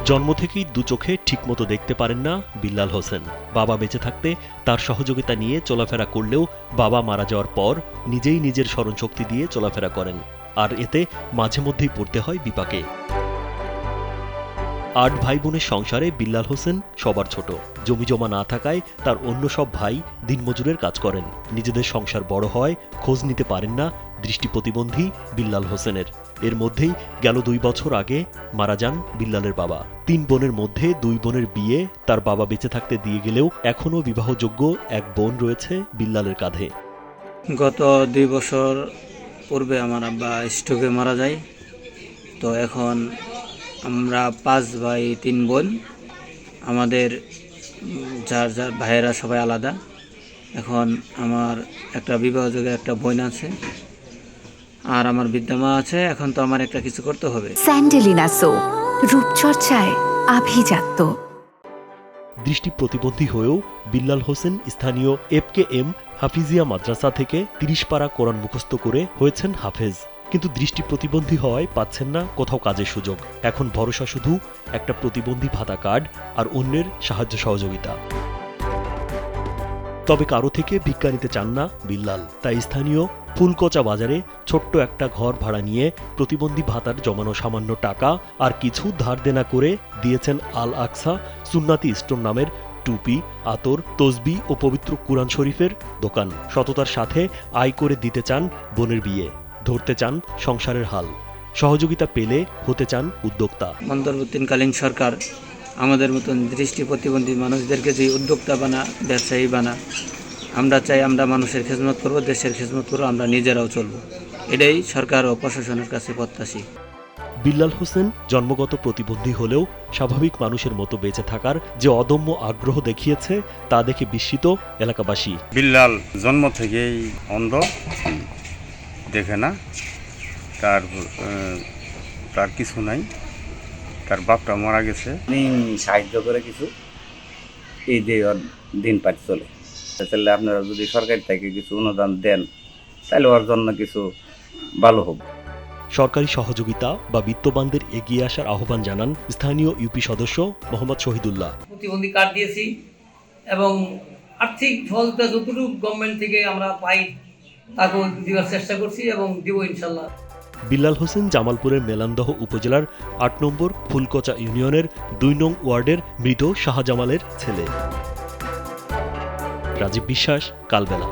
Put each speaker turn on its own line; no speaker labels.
জন্ম থেকেই দু চোখে ঠিকমতো দেখতে পারেন না বিল্লাল হোসেন। বাবা বেঁচে থাকতে তার সহযোগিতা নিয়ে চলাফেরা করলেও বাবা মারা যাওয়ার পর নিজেই নিজের স্মরণশক্তি দিয়ে চলাফেরা করেন, আর এতে মাঝে মধ্যেই পড়তে হয় বিপাকে। ৮ ভাই বোনের সংসারে বিল্লাল হোসেন সবার ছোট। জমিজমা না থাকায় তার অন্য সব ভাই দিনমজুরের কাজ করেন। নিজেদের সংসার বড় হয় খোঁজ নিতে পারেন না দৃষ্টি প্রতিবন্ধী বিল্লাল হোসেনের। এর মধ্যেই গেল 2 বছর আগে মারা যান বিল্লালের বাবা। 3 বোনের মধ্যে 2 বোনের বিয়ে তার বাবা বেঁচে থাকতে দিয়ে গেলেও এখনও বিবাহযোগ্য এক বোন রয়েছে বিল্লালের কাঁধে।
গত 2 বছর পূর্বে আমার আব্বা স্ট্রোকে মারা যায়। তো এখন আমরা 5 ভাই 3 বোন। আমাদের যার যার ভাইয়েরা সবাই আলাদা। এখন আমার একটা বিবাহযোগ্য একটা বোন আছে, আর আমার বিদ্যামা আছে। এখন তো আমার একটা কিছু করতে হবে।
স্যান্ডেলিনা সো, রূপচর্চায় আভিজাত্য।
দৃষ্টি প্রতিবন্ধী হয়েও বিল্লাল হোসেন স্থানীয় FKM হাফিজিয়া মাদ্রাসা থেকে 30 পারা কোরআন মুখস্থ করে হয়েছেন হাফেজ। কিন্তু দৃষ্টি প্রতিবন্ধী হওয়ায় পাচ্ছেন না কোথাও কাজের সুযোগ। এখন ভরসা শুধু একটা প্রতিবন্ধী ভাতা কার্ড আর অন্যের সাহায্য সহযোগিতা। তবে কারো থেকে ভিক্ষা নিতে চান না বিল্লাল। তাই স্থানীয় ফুলকচা বাজারে ছোট্ট একটা ঘর ভাড়া নিয়ে প্রতিবন্ধী ভাতার জমানো সামান্য টাকা আর কিছু ধার দেনা করে দিয়েছেন আল আকসা সুন্নাতি স্টোর নামের টুপি, আতর, তসবি ও পবিত্র কুরআন শরীফের দোকান। সততার সাথে আয় করে দিতে চান বোনের বিয়ে, ধরতে চান সংসারের হাল। সহযোগিতা পেলে হতে চান উদ্যোক্তা।
অন্তর্বর্তীকালীন সরকার আমাদের মতন দৃষ্টি প্রতিবন্ধী মানুষদেরকে যে উদ্যোক্তা বানা, ব্যবসায়ী বানা। আমরা চাই আমরা মানুষের খেদমত করব, দেশের খেদমত করব, আমরা নিজেরাও চলব। এটাই সরকার ও প্রশাসনের কাছে প্রত্যাশী।
বিল্লাল হোসেন জন্মগত প্রতিবন্ধী হলেও স্বাভাবিক মানুষের মতো বেঁচে থাকার যে অদম্য আগ্রহ দেখিয়েছে তা দেখে বিস্মিত এলাকাবাসী।
বিল্লাল জন্ম থেকেই অন্ধ, দেখে না, তার কিছু নাই, তার বাপটা মারা গেছে।
সাহায্য করে কিছু এই দিয়ে ওর দিন পাঠ চলে। তাহলে আপনারা যদি সরকার থেকে কিছু অনুদান দেন তাহলে ওর জন্য কিছু ভালো হবে।
সরকারি সহযোগিতা বা বিত্তবানদের এগিয়ে আসার আহ্বান জানান স্থানীয় ইউপি সদস্য মোহাম্মদ শহীদুল্লাহ।
প্রতিবন্ধী কার্ড দিয়েছি এবং আর্থিক সহযোগিতা যতটুকু গভর্নমেন্ট থেকে আমরা পাই তাকেও দেওয়ার চেষ্টা করছি এবং দিব ইনশাল্লাহ।
বিল্লাল হোসেন জামালপুরের মেলান্দহ উপজেলার 8 নম্বর ফুলকচা ইউনিয়নের 2 নং ওয়ার্ডের মৃত শাহজামালের ছেলে। রাজীব বিশ্বাস, কালবেলা।